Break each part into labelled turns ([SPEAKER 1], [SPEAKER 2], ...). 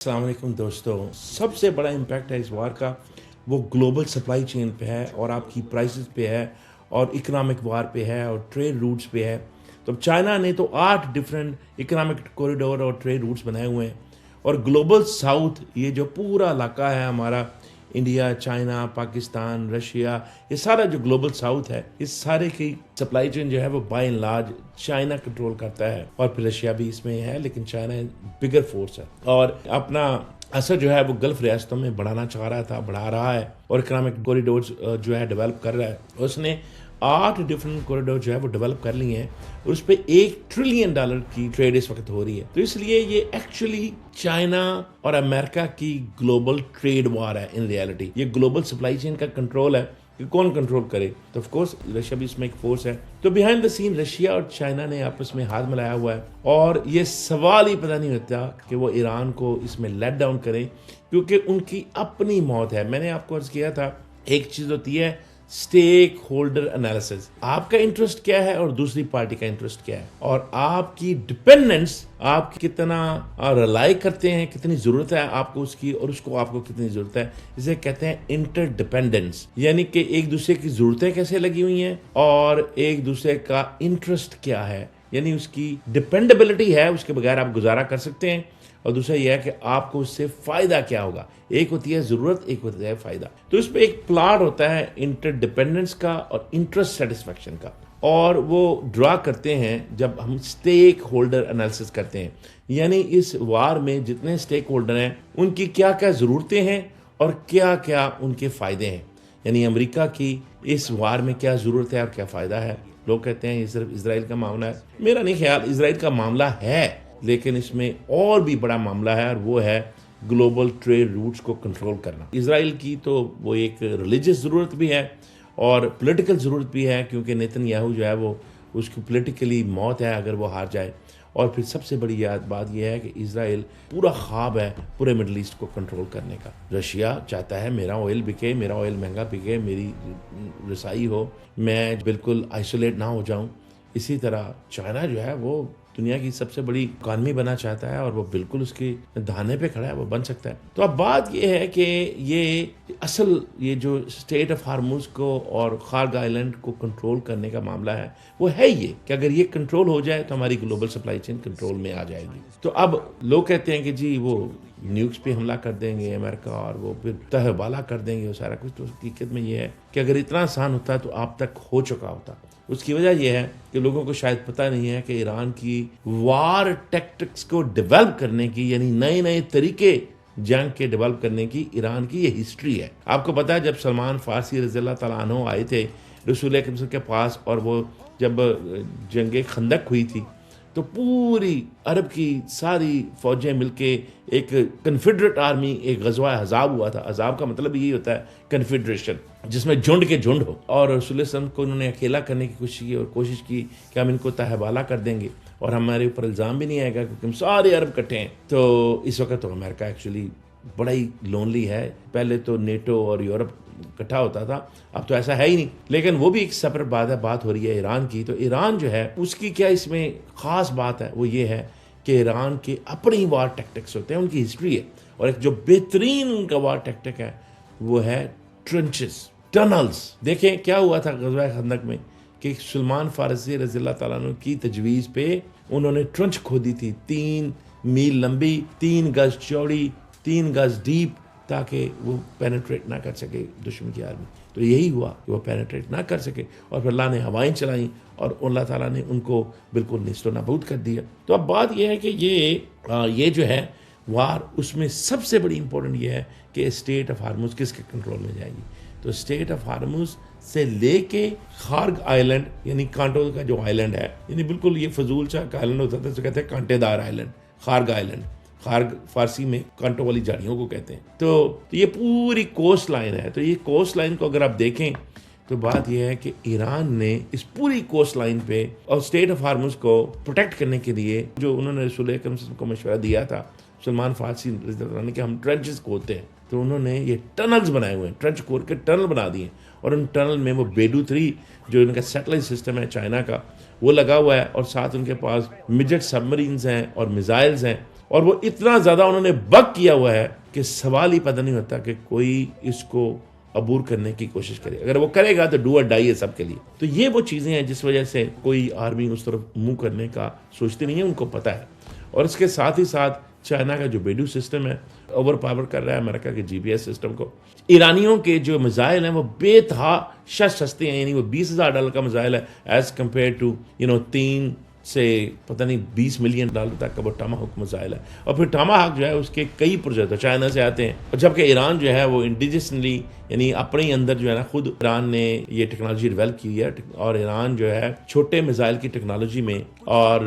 [SPEAKER 1] अस्सलाम वालेकुम दोस्तों। सबसे बड़ा इम्पैक्ट है इस वार का, वो ग्लोबल सप्लाई चेन पे है और आपकी प्राइसेस पे है और इकोनॉमिक वार पे है और ट्रेड रूट्स पे है। तो अब चाइना ने तो 8 डिफरेंट इकोनॉमिक कॉरिडोर और ट्रेड रूट्स बनाए हुए हैं और ग्लोबल साउथ, ये जो पूरा इलाका है हमारा, इंडिया, चाइना, पाकिस्तान, रशिया, ये सारा जो ग्लोबल साउथ है, इस सारे की सप्लाई चेन जो है वो by and large China control करता है और फिर रशिया भी इसमें है, लेकिन चाइना बिगर फोर्स है और अपना असर जो है वो गल्फ रियासतों में बढ़ाना चाह रहा था, बढ़ा रहा है और इकोनॉमिक कॉरिडोर्स जो है डेवलप कर रहा है। उसने 8 डिफरेंट कॉरिडोर जो है वो डेवलप कर लिए हैं और उस पर $1 ट्रिलियन की ट्रेड इस वक्त हो रही है। तो इसलिए ये एक्चुअली चाइना और अमेरिका की ग्लोबल ट्रेड वार है। इन रियलिटी ये ग्लोबल सप्लाई चेन का कंट्रोल है कि कौन कंट्रोल करे, तो ऑफ कोर्स रशिया भी इसमें एक फोर्स है। तो बिहाइंड द सीन रशिया और चाइना ने आपस में हाथ मिलाया हुआ है और ये सवाल ही पता नहीं होता कि वो ईरान को इसमें लेट डाउन करें, क्योंकि उनकी अपनी मौत है। मैंने आपको अर्ज किया था, एक चीज होती है स्टेक होल्डर एनालिसिस, आपका इंटरेस्ट क्या है और दूसरी पार्टी का इंटरेस्ट क्या है, और आपकी डिपेंडेंस, आप कितना रिलाई करते हैं, कितनी जरूरत है आपको उसकी और उसको आपको कितनी जरूरत है। इसे कहते हैं इंटरडिपेंडेंस, यानी कि एक दूसरे की जरूरतें कैसे लगी हुई हैं और एक दूसरे का इंटरेस्ट क्या है, यानी उसकी डिपेंडेबिलिटी है, उसके बगैर आप गुजारा कर सकते हैं, और दूसरा यह है कि आपको उससे फायदा क्या होगा। एक होती है जरूरत, एक होता है फायदा। तो इस पे एक प्लॉट होता है इंटरडिपेंडेंस का और इंटरेस्ट सेटिस्फेक्शन का, और वो ड्रा करते हैं जब हम स्टेक होल्डर एनालिसिस करते हैं, यानी इस वार में जितने स्टेक होल्डर हैं उनकी क्या क्या जरूरतें हैं और क्या क्या उनके फायदे हैं। यानी अमेरिका की इस वार में क्या जरूरत है और क्या फायदा है। लोग कहते हैं ये सिर्फ इसराइल का मामला है, मेरा नहीं ख्याल, इसराइल का मामला है, लेकिन इसमें और भी बड़ा मामला है और वो है ग्लोबल ट्रेड रूट्स को कंट्रोल करना। इसराइल की तो वो एक रिलीजियस ज़रूरत भी है और पॉलिटिकल ज़रूरत भी है, क्योंकि नेतन्याहू जो है वो उसकी पॉलिटिकली मौत है अगर वो हार जाए। और फिर सबसे बड़ी बात यह है कि इसराइल पूरा ख्वाब है पूरे मिडल ईस्ट को कंट्रोल करने का। रशिया चाहता है मेरा ऑयल बिके, मेरा ऑयल महंगा बिके, मेरी रसाई हो, मैं बिल्कुल आइसोलेट ना हो जाऊं। इसी तरह चाइना जो है वो दुनिया की सबसे बड़ी इकॉनमी बनना चाहता है और वो बिल्कुल उसके दाने पे खड़ा है, वो बन सकता है। तो अब बात ये है कि ये जो स्टेट ऑफ हार्मुज को और खार्ग आइलैंड को कंट्रोल करने का मामला है, वो है ये कि अगर ये कंट्रोल हो जाए तो हमारी ग्लोबल सप्लाई चेन कंट्रोल में आ जाएगी। तो अब लोग कहते हैं कि जी वो न्यूक्स पे हमला कर देंगे अमेरिका और वो फिर तहबाला कर देंगे वो सारा कुछ। तो हकीकत में ये है कि अगर इतना आसान होता तो आप तक हो चुका होता। उसकी वजह यह है कि लोगों को शायद पता नहीं है कि ईरान की वार टैक्टिक्स को डेवलप करने की, यानी नए नए तरीके जंग के डेवलप करने की ईरान की ये हिस्ट्री है। आपको पता है जब सलमान फारसी रज़ी अल्लाह तआला अन्हु आए थे रसूल अकरम के पास, और वो जब जंग खंदक हुई थी तो पूरी अरब की सारी फौजें मिलके एक कन्फेडरेट आर्मी, एक गज़वा हज़ाब हुआ था। हज़ाब का मतलब यही होता है कन्फेडरेशन, जिसमें झुंड के झुंड हो। और रसूल सल्लल्लाहु अलैहि वसल्लम को उन्होंने अकेला करने की कोशिश की और कोशिश की कि हम इनको तहबाला कर देंगे और हमारे ऊपर इल्ज़ाम भी नहीं आएगा क्योंकि हम सारे अरब इकट्ठे हैं। तो इस वक्त तो अमेरिका एक्चुअली बड़ा ही लोनली है। पहले तो नेटो और यूरोप इकट्ठा होता था, अब तो ऐसा है ही नहीं। लेकिन वो भी एक सेपरेट बात हो रही है ईरान की। तो ईरान जो है उसकी क्या इसमें खास बात है, वो ये है कि ईरान के अपने ही वार टैक्टिक्स होते हैं, उनकी हिस्ट्री है। और एक जो बेहतरीन उनका वार टैक्टिक है वो है ट्रेंचेस, टनल्स। देखें क्या हुआ था ग़ज़वा खंदक में कि सलमान फारसी रज़ी अल्लाह तआला अन्हु की तजवीज़ पे उन्होंने ट्रेंच खोदी थी, 3 मील लंबी, 3 गज चौड़ी, 3 गज डीप, ताकि वो पेनिट्रेट ना कर सके दुश्मन की आर्मी। तो यही हुआ कि वो पेनिट्रेट ना कर सके और फिर अल्लाह ने हवाएं चलाई और अल्लाह ताला ने उनको बिल्कुल निस्तो नाबूद कर दिया। तो अब बात यह है कि ये जो है वार, उसमें सबसे बड़ी इंपॉर्टेंट ये है कि स्टेट ऑफ हार्मुज किसके कंट्रोल में जाएगी। तो स्टेट ऑफ हार्मुज से लेके खार्ग आइलैंड, यानी कांटों का जो आइलैंड है, यानी बिल्कुल ये फजूल सा आइलैंड होता था, तो कहते हैं कांटेदार आइलैंड, खार्ग आइलैंड। खार्ग फारसी में कांटों वाली झाड़ियों को कहते हैं। तो ये पूरी कोस्ट लाइन है। तो ये कोस्ट लाइन को अगर आप देखें तो बात यह है कि ईरान ने इस पूरी कोस्ट लाइन पे और स्टेट ऑफ हार्मुज को प्रोटेक्ट करने के लिए जो उन्होंने रसूल अकरम को मशवरा दिया था सलमान फारसी ने कि हम ट्रेंचेस खोदते हैं, तो उन्होंने ये टनल्स बनाए हुए हैं, ट्रेंच खोद के टनल बना दिए। और उन टनल में वो बेडू 3 जो उनका सैटेलाइट सिस्टम है चाइना का, वो लगा हुआ है और साथ उनके पास मिजेट सबमरीन्स हैं और मिसाइल्स हैं और वो इतना ज़्यादा उन्होंने बग किया हुआ है कि सवाल ही पैदा नहीं होता कि कोई इसको अबूर करने की कोशिश करे। अगर वो करेगा तो डू और डाई है सबके लिए। तो ये वो चीज़ें हैं जिस वजह से कोई आर्मी उस तरफ मुंह करने का सोचती नहीं है, उनको पता है। और इसके साथ ही साथ चाइना का जो बेडू सिस्टम है ओवर पावर कर रहा है अमेरिका के जीपीएस सिस्टम को। ईरानियों के जो मिसाइल हैं वो बेतहा सस्ते हैं, यानी वो $20,000 का मिसाइल है एज कम्पेयर टू 3 से पता नहीं $20 मिलियन तक का वो टामाहॉक मिसाइल है। और फिर टामाहॉक जो है उसके कई प्रोजेक्ट चाइना से आते हैं, और जबकि ईरान जो है वो इंडिजिनसली यानी अपने ही अंदर जो है ना खुद ईरान ने ये टेक्नोलॉजी डेवलप की है। और ईरान जो है छोटे मिसाइल की टेक्नोलॉजी में और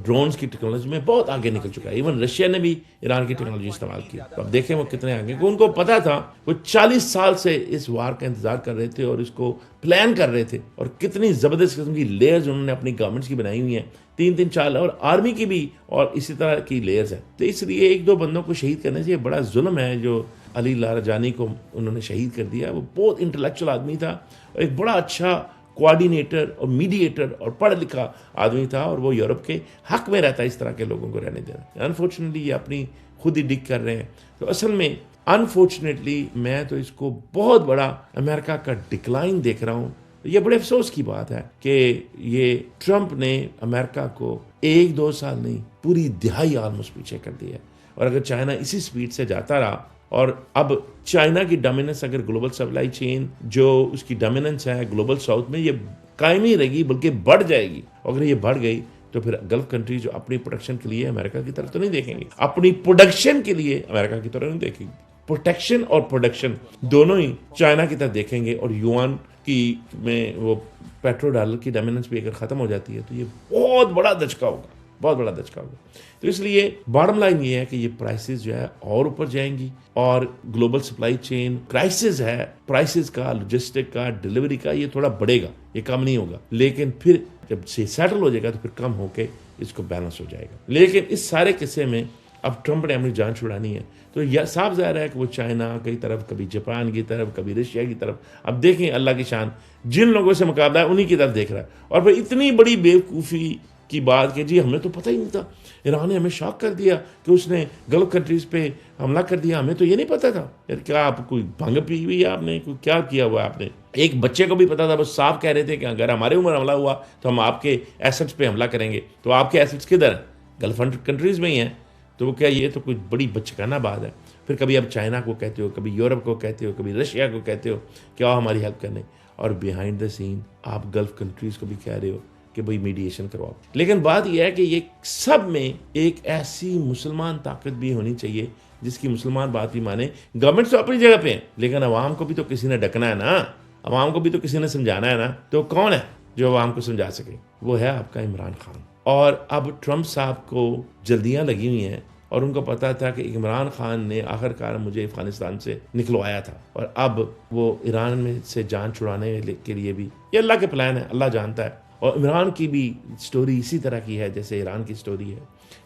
[SPEAKER 1] ड्रोन्स की टेक्नोलॉजी में बहुत आगे निकल चुका है। इवन रशिया ने भी ईरान की टेक्नोलॉजी इस्तेमाल की। तो अब देखें वो कितने आगे, उनको पता था, वो 40 साल से इस वार का इंतजार कर रहे थे और इसको प्लान कर रहे थे। और कितनी जबरदस्त किस्म की लेयर्स उन्होंने अपनी गवर्नमेंट्स की बनाई हुई हैं, 3-3-4, और आर्मी की भी, और इसी तरह की लेयर्स हैं। तो इसलिए 1-2 बंदों को शहीद करने से ये बड़ा जुल्म है जो अली लारजानी को उन्होंने शहीद कर दिया। वो बहुत इंटेलेक्चुअल आदमी था और एक बड़ा अच्छा कोऑर्डिनेटर और मीडिएटर और पढ़ा लिखा आदमी था, और वो यूरोप के हक में रहता है इस तरह के लोगों को रहने देना। अनफॉर्चुनेटली ये अपनी खुद ही डिग कर रहे हैं। तो असल में अनफॉर्चुनेटली मैं तो इसको बहुत बड़ा अमेरिका का डिक्लाइन देख रहा हूँ। ये बड़े अफसोस की बात है कि ये ट्रंप ने अमेरिका को 1-2 साल नहीं, पूरी दिहाई ऑलमोस्ट पीछे कर दिया है। और अगर चाइना इसी स्पीड से जाता रहा, और अब चाइना की डोमिनेंस अगर ग्लोबल सप्लाई चेन जो उसकी डोमिनेंस है ग्लोबल साउथ में, ये कायम नहीं रहेगी बल्कि बढ़ जाएगी। अगर ये बढ़ गई तो फिर गल्फ कंट्री जो अपनी प्रोटेक्शन के लिए अमेरिका की तरफ तो नहीं देखेंगे, अपनी प्रोडक्शन के लिए अमेरिका की तरफ नहीं देखेंगे। प्रोटेक्शन और प्रोडक्शन दोनों ही चाइना की तरफ देखेंगे। और युआन की में वो पेट्रो डॉलर की डोमिनेंस भी अगर खत्म हो जाती है तो ये बहुत बड़ा धचका होगा, बहुत बड़ा धचका होगा। तो इसलिए बॉटम लाइन ये है कि ये प्राइसेस जो है और ऊपर जाएंगी, और ग्लोबल सप्लाई चेन क्राइसिस है, प्राइसेस का, लॉजिस्टिक का, डिलीवरी का, ये थोड़ा बढ़ेगा, ये कम नहीं होगा। लेकिन फिर जब से सेटल हो जाएगा तो फिर कम होके इसको बैलेंस हो जाएगा। लेकिन इस सारे किस्से में अब ट्रंप ने अपनी जान छुड़ानी है, तो यह साफ ज़ाहिर है कि वो चाइना की तरफ, कभी जापान की तरफ, कभी रशिया की तरफ। अब देखें अल्लाह की शान, जिन लोगों से मुकाबला है उन्हीं की तरफ देख रहा है। और फिर इतनी बड़ी बेवकूफ़ी की बात कि जी हमें तो पता ही नहीं था, ईरान ने हमें शॉक कर दिया कि उसने गल्फ कंट्रीज़ पे हमला कर दिया, हमें तो ये नहीं पता था। यार क्या आप कोई भंग पी हुई है आपने, कोई क्या किया हुआ है आपने? एक बच्चे को भी पता था, बस साफ कह रहे थे कि अगर हमारे ऊपर हमला हुआ तो हम आपके एसेट्स पे हमला करेंगे। तो आपके एसेट्स किधर हैं? गल्फ कंट्रीज़ में ही हैं। तो वो क्या, ये तो कोई बड़ी बचकाना बात है। फिर कभी आप चाइना को कहते हो, कभी यूरोप को कहते हो, कभी रशिया को कहते हो कि आओ हमारी हेल्प करने, और बिहाइंड द सीन आप गल्फ कंट्रीज़ को भी कह रहे हो कि भाई मीडिएशन करवाओ। लेकिन बात यह है कि ये सब में एक ऐसी मुसलमान ताकत भी होनी चाहिए जिसकी मुसलमान बात भी माने। गवर्नमेंट तो अपनी जगह पे है, लेकिन अवाम को भी तो किसी ने डकना है ना, अवाम को भी तो किसी ने समझाना है ना। तो कौन है जो अवाम को समझा सके? वो है आपका इमरान खान। और अब ट्रंप साहब को जल्दियाँ लगी हुई हैं, और उनको पता था कि इमरान खान ने आखिरकार मुझे अफगानिस्तान से निकलवाया था, और अब वो ईरान में से जान छुड़ाने के लिए भी, ये अल्लाह के प्लान है, अल्लाह जानता है। और इमरान की भी स्टोरी इसी तरह की है जैसे ईरान की स्टोरी है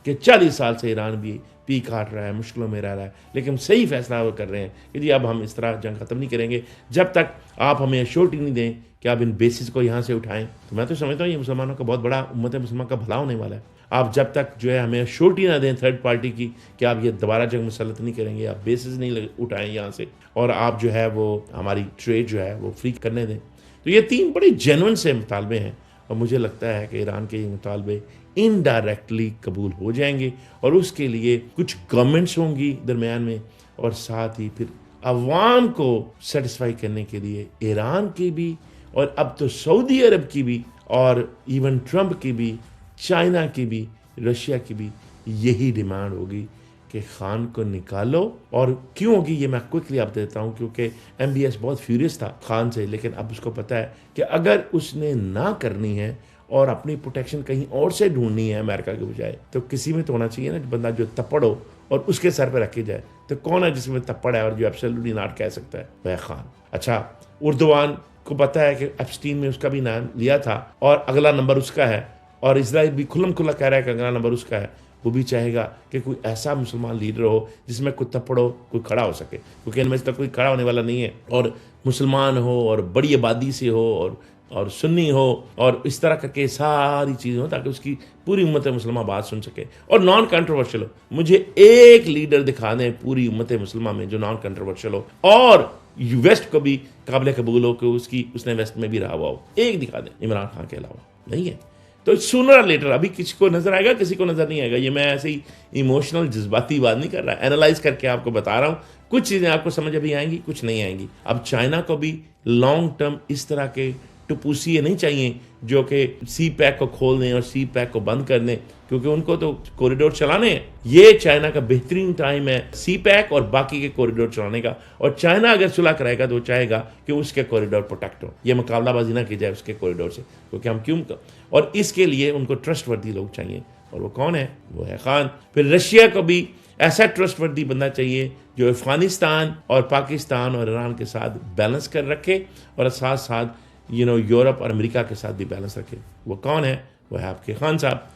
[SPEAKER 1] कि 40 साल से ईरान भी पी काट रहा है, मुश्किलों में रह रहा है, लेकिन सही फैसला वो कर रहे हैं कि जी अब हम इस तरह जंग ख़त्म नहीं करेंगे जब तक आप हमें एश्योरिटी नहीं दें कि आप इन बेसिस को यहाँ से उठाएं। तो मैं तो समझता हूँ ये मुसलमानों का बहुत बड़ा, उम्मत मुसलमान का भला होने वाला है। आप जब तक जो है हमें एश्योरिटी ना दें थर्ड पार्टी की कि आप ये दोबारा जंग मुसल्लत नहीं करेंगे, आप बेसिस नहीं उठाएं यहाँ से, और आप जो है वो हमारी ट्रेड जो है वो फ्री करने दें। तो ये 3 बड़े जेन्युइन से मुतालबे हैं, और मुझे लगता है कि ईरान के ये मुतालबे इनडायरेक्टली कबूल हो जाएंगे, और उसके लिए कुछ गवर्नमेंट्स होंगी दरमियान में, और साथ ही फिर अवाम को सेटिस्फाई करने के लिए ईरान की भी, और अब तो सऊदी अरब की भी, और इवन ट्रंप की भी, चाइना की भी, रशिया की भी यही डिमांड होगी कि खान को निकालो। और क्यों होगी ये मैं क्विकली आप देता हूँ, क्योंकि MBS बहुत फ्यूरियस था खान से, लेकिन अब उसको पता है कि अगर उसने ना करनी है और अपनी प्रोटेक्शन कहीं और से ढूंढनी है अमेरिका के बजाय, तो किसी में तो होना चाहिए ना बंदा जो तप्पड़ हो और उसके सर पर रखी जाए। तो कौन है जिसमें तप्पड़ है और जो एब्सोल्युटली नॉट कह सकता है? वह खान। अच्छा, उर्दवान को पता है कि एप्स्टीन में उसका भी नाम लिया था और अगला नंबर उसका है, और इजराइल भी खुल्लम खुल्ला कह रहा है कि अगला नंबर उसका है। वो भी चाहेगा कि कोई ऐसा मुसलमान लीडर हो जिसमें कोई तपड़ हो, कोई खड़ा हो सके, क्योंकि इनमें से तो कोई खड़ा होने वाला नहीं है। और मुसलमान हो और बड़ी आबादी से हो और और सुन्नी हो और इस तरह करके सारी चीज़ें हो ताकि उसकी पूरी उम्मत मुसलमान बात सुन सके और नॉन कंट्रोवर्शियल हो। मुझे एक लीडर दिखा दें पूरी उम्मत मुसलमान में जो नॉन कंट्रोवर्शियल हो और वेस्ट को भी काबिल कबूल हो कि उसने वेस्ट में भी रहा हुआ हो, एक दिखा दें इमरान खान के अलावा। नहीं है तो सूनर लेटर अभी किसी को नजर आएगा, किसी को नजर नहीं आएगा। ये मैं ऐसे ही इमोशनल जज्बाती बात नहीं कर रहा, एनालाइज करके आपको बता रहा हूं। कुछ चीजें आपको समझ अभी आएंगी, कुछ नहीं आएंगी। अब चाइना को भी लॉन्ग टर्म इस तरह के टुपूसिए नहीं चाहिए जो कि सी पैक को खोल दें और सी पैक को बंद कर दें, क्योंकि उनको तो कॉरिडोर चलाने हैं। ये चाइना का बेहतरीन टाइम है सी पैक और बाकी के कॉरिडोर चलाने का। और चाइना अगर सुलह कराएगा तो चाहेगा कि उसके कॉरिडोर प्रोटेक्ट हो, ये मुकाबलाबाजी ना की जाए उसके कॉरिडोर से, क्योंकि हम क्यों और इसके लिए उनको ट्रस्टवर्दी लोग चाहिए। और वो कौन है? वो है खान। फिर रशिया को भी ऐसा ट्रस्टवर्दी बंदा चाहिए जो अफगानिस्तान और पाकिस्तान और ईरान के साथ बैलेंस कर रखे और साथ साथ यूरोप और अमेरिका के साथ भी बैलेंस रखे। वो कौन है? वो है आपके खान साहब।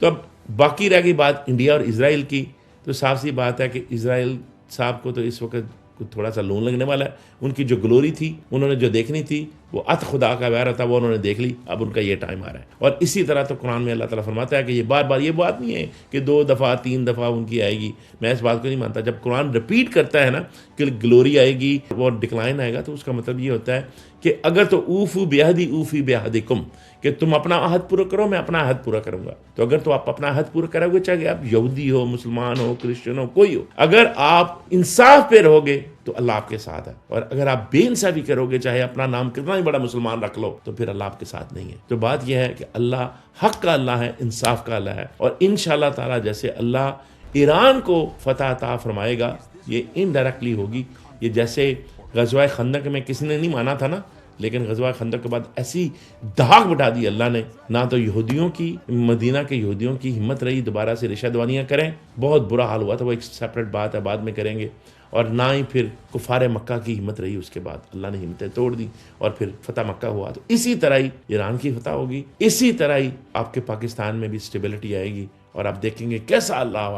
[SPEAKER 1] तो अब बाकी रह गई बात इंडिया और इजराइल की। तो साफ सी बात है कि इजराइल साहब को तो इस वक्त थोड़ा सा लोन लगने वाला है। उनकी जो ग्लोरी थी, उन्होंने जो देखनी थी, वो अत खुदा का वैर था, वो उन्होंने देख ली। अब उनका ये टाइम आ रहा है। और इसी तरह तो कुरान में अल्लाह ताला फरमाता है कि ये बार बार, ये बात नहीं है कि 2 दफ़ा 3 दफ़ा उनकी आएगी। मैं इस बात को नहीं मानता। जब कुरान रिपीट करता है ना कि ग्लोरी आएगी और डिक्लाइन आएगा, तो उसका मतलब ये होता है कि अगर तो ऊफू बेहदी ऊफी बेहदिकुम, कि तुम अपना अहद पूरा करो, मैं अपना अहद पूरा करूंगा। तो अगर तो आप अपना अहद पूरा करोगे, चाहे आप यहूदी हो, मुसलमान हो, क्रिश्चियन हो, कोई हो, अगर आप इंसाफ पे रहोगे तो अल्लाह आपके साथ है। और अगर आप बेइंसाफी करोगे, चाहे अपना नाम कितना ही बड़ा मुसलमान रख लो, तो फिर अल्लाह आपके साथ नहीं है। तो बात यह है कि अल्लाह हक का अल्लाह है, इंसाफ का अल्लाह है। और इंशाअल्लाह ताला जैसे अल्लाह ईरान को फतह अता फरमाएगा, ये इनडायरेक्टली होगी। ये जैसे ग़ज़वा खंदक में किसी ने नहीं माना था ना, लेकिन ग़ज़वा खंदक के बाद ऐसी धाक बिठा दी अल्लाह ने, ना तो यहूदियों की, मदीना के यहूदियों की हिम्मत रही दोबारा से रिशा-दवानियाँ करें। बहुत बुरा हाल हुआ था, वो एक सेपरेट बात है, बाद में करेंगे। और ना ही फिर कुफार मक्का की हिम्मत रही। उसके बाद अल्लाह ने हिम्मतें तोड़ दी और फिर फतह मक्का हुआ। तो इसी तरह ही ईरान की फतह होगी, इसी तरह ही आपके पाकिस्तान में भी स्टेबिलिटी आएगी। और आप देखेंगे कैसा अल्लाह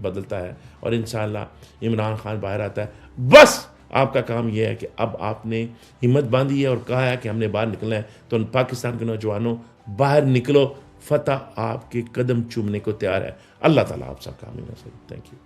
[SPEAKER 1] बदलता है और इंशाअल्लाह इमरान खान बाहर आता है। बस आपका काम यह है कि अब आपने हिम्मत बांधी है और कहा है कि हमने बाहर निकलना है। तो पाकिस्तान के नौजवानों, बाहर निकलो, फतह आपके कदम चूमने को तैयार है। अल्लाह ताला आप सब काम। Thank you.